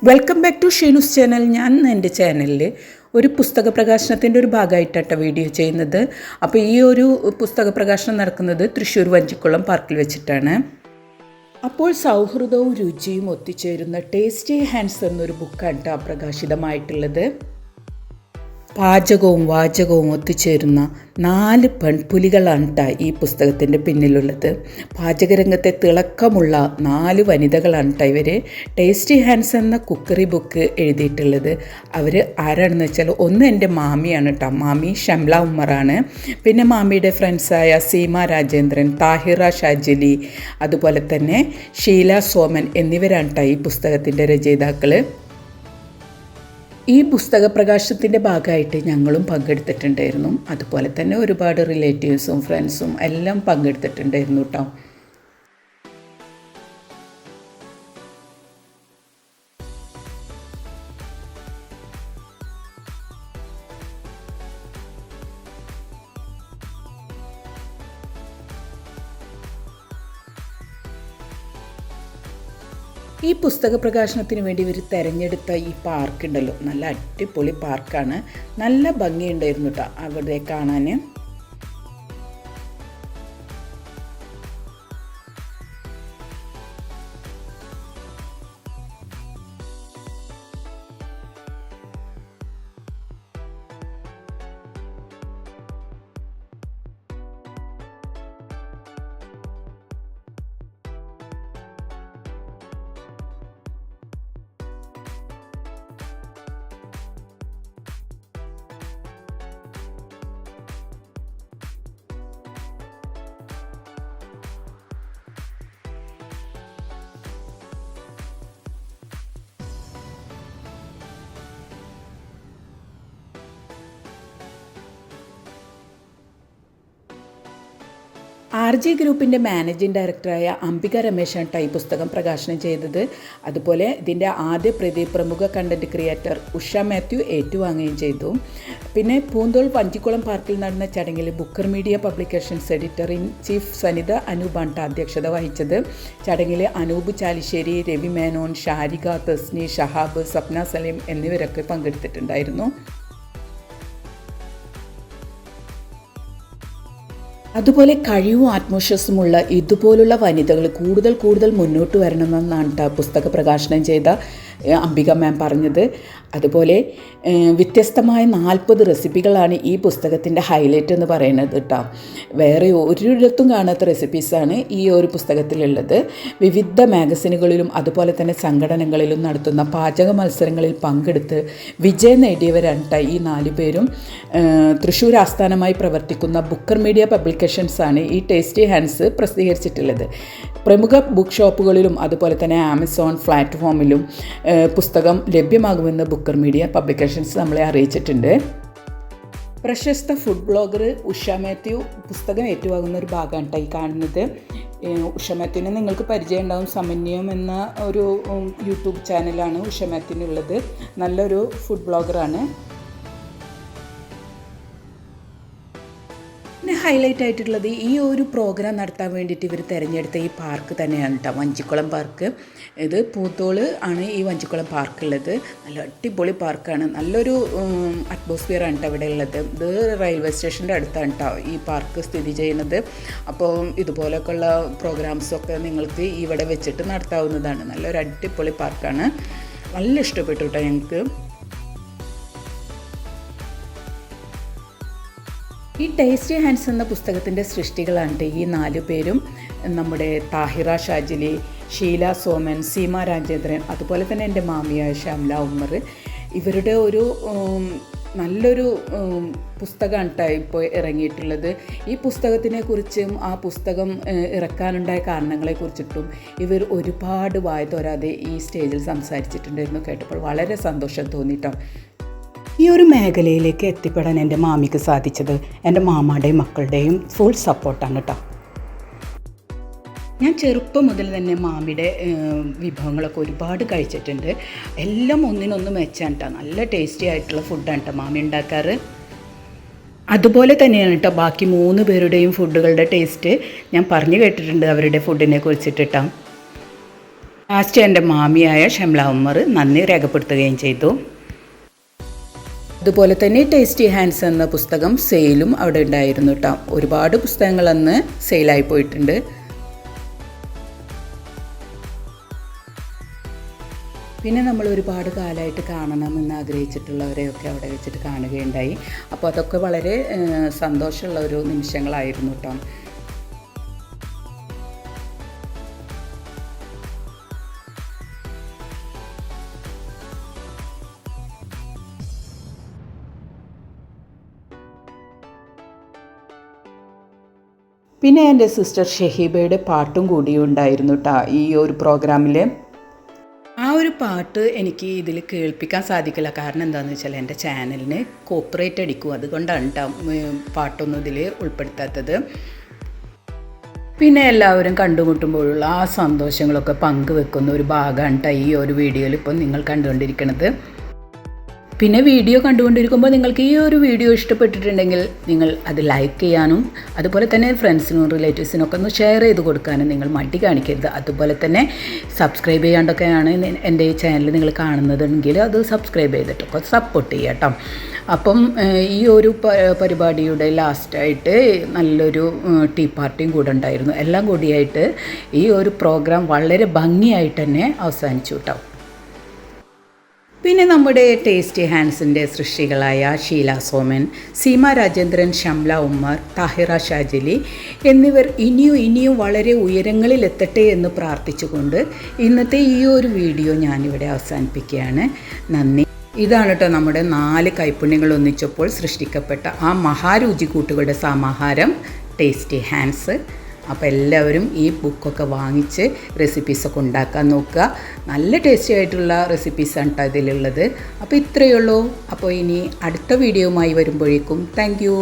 Welcome back to Sheenu's channel. ഞാൻ എൻ്റെ ചാനലിൽ ഒരു പുസ്തക പ്രകാശനത്തിൻ്റെ ഒരു ഭാഗമായിട്ടാണ് വീഡിയോ ചെയ്യുന്നത്. അപ്പോൾ ഈ ഒരു പുസ്തക പ്രകാശനം നടക്കുന്നത് തൃശ്ശൂർ വഞ്ചിക്കുളം പാർക്കിൽ വെച്ചിട്ടാണ്. അപ്പോൾ സൗഹൃദവും രുചിയും ഒത്തുചേരുന്ന ടേസ്റ്റി ഹാൻഡ്സ് എന്നൊരു ബുക്കാണ് പ്രകാശിതമായിട്ടുള്ളത്. പാചകവും വാചകവും ഒത്തുചേരുന്ന 4 പെൺപുലികളാണ് ഈ പുസ്തകത്തിൻ്റെ പിന്നിലുള്ളത്. പാചകരംഗത്തെ തിളക്കമുള്ള 4 വനിതകളാണ് ഇവർ ടേസ്റ്റി ഹാൻഡ്സ് എന്ന കുക്കറി ബുക്ക് എഴുതിയിട്ടുള്ളത്. അവർ ആരാണെന്ന് വെച്ചാൽ, ഒന്ന് എൻ്റെ മാമിയാണ് മാമി ഷംല ഉമ്മറാണ്. പിന്നെ മാമിയുടെ ഫ്രണ്ട്സായ സീമ രാജേന്ദ്രൻ, താഹിറ ഷാജിലി, അതുപോലെ തന്നെ ഷീല സോമൻ എന്നിവരാണ് ഈ പുസ്തകത്തിൻ്റെ രചയിതാക്കൾ. ഈ പുസ്തക പ്രകാശനത്തിൻ്റെ ഭാഗമായിട്ട് ഞങ്ങളും പങ്കെടുത്തിട്ടുണ്ടായിരുന്നു. അതുപോലെ തന്നെ ഒരുപാട് റിലേറ്റീവ്സും ഫ്രണ്ട്സും എല്ലാം പങ്കെടുത്തിട്ടുണ്ടായിരുന്നു കേട്ടോ. ഈ പുസ്തക പ്രകാശനത്തിന് വേണ്ടി ഇവർ തിരഞ്ഞെടുത്ത ഈ പാർക്ക് ഉണ്ടല്ലോ, നല്ല അടിപൊളി പാർക്കാണ്. നല്ല ഭംഗിയുണ്ടായിരുന്നു കേട്ടോ അവിടെ കാണാൻ. RG ഗ്രൂപ്പിൻ്റെ മാനേജിംഗ് ഡയറക്ടറായ അംബിക രമേശാണ് ഈ പുസ്തകം പ്രകാശനം ചെയ്തത്. അതുപോലെ ഇതിൻ്റെ ആദ്യ പ്രതി പ്രമുഖ കണ്ടൻറ് ക്രിയേറ്റർ ഉഷ മാത്യു ഏറ്റുവാങ്ങുകയും ചെയ്തു. പിന്നെ പൂന്തോൾ വഞ്ചിക്കുളം പാർക്കിൽ നടന്ന ചടങ്ങിൽ Booker Media Publications editor in chief Sanitha അനൂപാണ് അധ്യക്ഷത വഹിച്ചത്. ചടങ്ങിൽ അനൂപ് ചാലിശ്ശേരി, രവി മേനോൻ, ഷാരിക, തസ്നി, ഷഹാബ്, സപ്ന സലീം എന്നിവരൊക്കെ പങ്കെടുത്തിട്ടുണ്ടായിരുന്നു. അതുപോലെ കഴിവും ആത്മവിശ്വാസമുള്ള ഇതുപോലുള്ള വനിതകൾ കൂടുതൽ മുന്നോട്ട് വരണമെന്നാണ് പുസ്തക പ്രകാശനം ചെയ്ത അംബിക മാം പറഞ്ഞത്. അതുപോലെ വ്യത്യസ്തമായ 40 റെസിപ്പികളാണ് ഈ പുസ്തകത്തിൻ്റെ ഹൈലൈറ്റ് എന്ന് പറയുന്നത് കേട്ടോ. വേറെ ഒരിടത്തും കാണാത്ത റെസിപ്പീസാണ് ഈ ഒരു പുസ്തകത്തിലുള്ളത്. വിവിധ മാഗസിനുകളിലും അതുപോലെ തന്നെ സംഘടനകളിലും നടത്തുന്ന പാചക മത്സരങ്ങളിൽ പങ്കെടുത്ത് വിജയം നേടിയവരാണ് ഈ 4 പേരും. തൃശ്ശൂർ ആസ്ഥാനമായി പ്രവർത്തിക്കുന്ന ബുക്കർ മീഡിയ പബ്ലിക്കേഷൻസാണ് ഈ ടേസ്റ്റി ഹാൻഡ്സ് പ്രസിദ്ധീകരിച്ചിട്ടുള്ളത്. പ്രമുഖ ബുക്ക് ഷോപ്പുകളിലും അതുപോലെ തന്നെ ആമസോൺ പ്ലാറ്റ്ഫോമിലും പുസ്തകം ലഭ്യമാകുമെന്ന് ബുക്കർ മീഡിയ പബ്ലിക്കേഷൻസ് നമ്മളെ അറിയിച്ചിട്ടുണ്ട്. പ്രശസ്ത ഫുഡ് ബ്ലോഗർ ഉഷ മാത്യു പുസ്തകം ഏറ്റുവാങ്ങുന്ന ഒരു ഭാഗമാണ് ഈ കാണുന്നത്. ഉഷ മാത്യുവിനെ നിങ്ങൾക്ക് പരിചയം ഉണ്ടാകും. സമന്വയം എന്ന ഒരു യൂട്യൂബ് ചാനലാണ് ഉഷ മാത്യുവിനുള്ളത്. നല്ലൊരു ഫുഡ് ബ്ലോഗറാണ്. പിന്നെ ഹൈലൈറ്റ് ആയിട്ടുള്ളത് ഈ ഒരു പ്രോഗ്രാം നടത്താൻ വേണ്ടിയിട്ട് ഇവർ തിരഞ്ഞെടുത്ത ഈ പാർക്ക് തന്നെയാണ് കേട്ടോ, വഞ്ചിക്കുളം പാർക്ക്. ഇത് പൂത്തോള് ആണ് ഈ വഞ്ചിക്കുളം പാർക്കുള്ളത്. നല്ല അടിപൊളി പാർക്കാണ്. നല്ലൊരു അറ്റ്മോസ്ഫിയറാണ് കേട്ടോ ഇവിടെ ഉള്ളത്. ഇത് റെയിൽവേ സ്റ്റേഷൻ്റെ അടുത്താണ് കേട്ടോ ഈ പാർക്ക് സ്ഥിതി ചെയ്യുന്നത്. അപ്പോൾ ഇതുപോലൊക്കെയുള്ള പ്രോഗ്രാംസൊക്കെ നിങ്ങൾക്ക് ഇവിടെ വെച്ചിട്ട് നടത്താവുന്നതാണ്. നല്ലൊരു അടിപൊളി പാർക്കാണ്. നല്ല ഇഷ്ടപ്പെട്ടു കേട്ടോ ഞങ്ങൾക്ക്. ഈ ടേസ്റ്റി ഹാൻഡ്സ് എന്ന പുസ്തകത്തിൻ്റെ സൃഷ്ടികളാണ് ഈ 4 പേരും. നമ്മുടെ താഹിറ ഷാജിലി, ഷീല സോമൻ, സീമ രാജേന്ദ്രൻ, അതുപോലെ തന്നെ എൻ്റെ മാമിയായ ഷംല ഉമ്മർ. ഇവരുടെ ഒരു നല്ലൊരു പുസ്തകമാണ് ഇപ്പോൾ ഇറങ്ങിയിട്ടുള്ളത്. ഈ പുസ്തകത്തിനെക്കുറിച്ചും ആ പുസ്തകം ഇറക്കാനുണ്ടായ കാരണങ്ങളെക്കുറിച്ചിട്ടും ഇവർ ഒരുപാട് വായ തോരാതെ ഈ സ്റ്റേജിൽ സംസാരിച്ചിട്ടുണ്ടായിരുന്നു. കേട്ടപ്പോൾ വളരെ സന്തോഷം തോന്നിട്ടോ. ഈ ഒരു മേഖലയിലേക്ക് എത്തിപ്പെടാൻ എൻ്റെ മാമിക്ക് സാധിച്ചത് എൻ്റെ മാമായുടെയും മക്കളുടെയും ഫുൾ സപ്പോർട്ടാണ് കേട്ടോ. ഞാൻ ചെറുപ്പം മുതൽ തന്നെ മാമിയുടെ വിഭവങ്ങളൊക്കെ ഒരുപാട് കഴിച്ചിട്ടുണ്ട്. എല്ലാം ഒന്നിനൊന്ന് മെച്ചാണ് കേട്ടോ. നല്ല ടേസ്റ്റി ആയിട്ടുള്ള ഫുഡാണ് കേട്ടോ മാമി ഉണ്ടാക്കാറ്. അതുപോലെ തന്നെയാണ് കേട്ടോ ബാക്കി 3 പേരുടെയും ഫുഡുകളുടെ ടേസ്റ്റ്. ഞാൻ പറഞ്ഞു കേട്ടിട്ടുണ്ട് അവരുടെ ഫുഡിനെ കുറിച്ചിട്ട് കേട്ടോ. ലാസ്റ്റ് എൻ്റെ മാമിയായ ഷംല ഉമ്മർ നന്ദി രേഖപ്പെടുത്തുകയും ചെയ്തു. അതുപോലെ തന്നെ ടേസ്റ്റി ഹാൻഡ്സ് എന്ന പുസ്തകം സെയിലും അവിടെ ഉണ്ടായിരുന്നു കേട്ടോ. ഒരുപാട് പുസ്തകങ്ങൾ അന്ന് സെയിലായി പോയിട്ടുണ്ട്. പിന്നെ നമ്മൾ ഒരുപാട് കാലമായിട്ട് കാണണമെന്ന് ആഗ്രഹിച്ചിട്ടുള്ളവരെയൊക്കെ അവിടെ വെച്ചിട്ട് കാണുകയുണ്ടായി. അപ്പോൾ അതൊക്കെ വളരെ സന്തോഷമുള്ള ഒരു നിമിഷങ്ങളായിരുന്നു കേട്ടോ. പിന്നെ എൻ്റെ സിസ്റ്റർ ഷഹീബയുടെ പാട്ടും കൂടിയും ഉണ്ടായിരുന്നു കേട്ടോ ഈ ഒരു പ്രോഗ്രാമിൽ. ആ ഒരു പാട്ട് എനിക്ക് ഇതിൽ കേൾപ്പിക്കാൻ സാധിക്കില്ല. കാരണം എന്താണെന്ന് വെച്ചാൽ എൻ്റെ ചാനലിന് കോപ്പറേറ്റ് അടിക്കും. അതുകൊണ്ടാണ് കേട്ടോ പാട്ടൊന്നും ഇതിൽ ഉൾപ്പെടുത്താത്തത്. പിന്നെ എല്ലാവരും കണ്ടുമുട്ടുമ്പോഴുള്ള ആ സന്തോഷങ്ങളൊക്കെ പങ്കുവെക്കുന്ന ഒരു ഭാഗമാണ് കേട്ടോ ഈ ഒരു വീഡിയോയിൽ ഇപ്പം നിങ്ങൾ കണ്ടുകൊണ്ടിരിക്കുന്നത്. പിന്നെ വീഡിയോ കണ്ടുകൊണ്ടിരിക്കുമ്പോൾ നിങ്ങൾക്ക് ഈ ഒരു വീഡിയോ ഇഷ്ടപ്പെട്ടിട്ടുണ്ടെങ്കിൽ നിങ്ങൾ അത് ലൈക്ക് ചെയ്യാനും അതുപോലെ തന്നെ ഫ്രണ്ട്സിനും റിലേറ്റീവ്സിനൊക്കെ ഒന്ന് ഷെയർ ചെയ്ത് കൊടുക്കാനും നിങ്ങൾ മടി കാണിക്കരുത്. അതുപോലെ തന്നെ സബ്സ്ക്രൈബ് ചെയ്യാണ്ടൊക്കെയാണ് എൻ്റെ ഈ ചാനൽ നിങ്ങൾ കാണുന്നതെങ്കിൽ അത് സബ്സ്ക്രൈബ് ചെയ്തിട്ടൊക്കെ സപ്പോർട്ട് ചെയ്യാം കേട്ടോ. അപ്പം ഈ ഒരു പരിപാടിയുടെ ലാസ്റ്റായിട്ട് നല്ലൊരു ടീ പാർട്ടിയും കൂടെ ഉണ്ടായിരുന്നു. എല്ലാം കൂടിയായിട്ട് ഈ ഒരു പ്രോഗ്രാം വളരെ ഭംഗിയായിട്ട് തന്നെ അവസാനിച്ചു കേട്ടോ. പിന്നെ നമ്മുടെ ടേസ്റ്റി ഹാൻഡ്സിൻ്റെ സൃഷ്ടികളായ ഷീല സോമൻ, സീമ രാജേന്ദ്രൻ, ഷംല ഉമ്മർ, താഹിറ ഷാജിലി എന്നിവർ ഇനിയും വളരെ ഉയരങ്ങളിലെത്തട്ടെ എന്ന് പ്രാർത്ഥിച്ചുകൊണ്ട് ഇന്നത്തെ ഈ ഒരു വീഡിയോ ഞാനിവിടെ അവസാനിപ്പിക്കുകയാണ്. നന്ദി. ഇതാണ് കേട്ടോ നമ്മുടെ 4 കൈപ്പുണ്യങ്ങൾ ഒന്നിച്ചപ്പോൾ സൃഷ്ടിക്കപ്പെട്ട ആ മഹാരുചി കൂട്ടുകളുടെ സമാഹാരം ടേസ്റ്റി ഹാൻഡ്സ്. അപ്പോൾ എല്ലാവരും ഈ ബുക്കൊക്കെ വാങ്ങിച്ച് റെസിപ്പീസൊക്കെ ഉണ്ടാക്കാൻ നോക്കുക. നല്ല ടേസ്റ്റി ആയിട്ടുള്ള റെസിപ്പീസാണ് കേട്ടോ ഇതിലുള്ളത്. അപ്പോൾ ഇത്രയേ ഉള്ളൂ. അപ്പോൾ ഇനി അടുത്ത വീഡിയോയുമായി വരുമ്പോഴേക്കും താങ്ക് യു.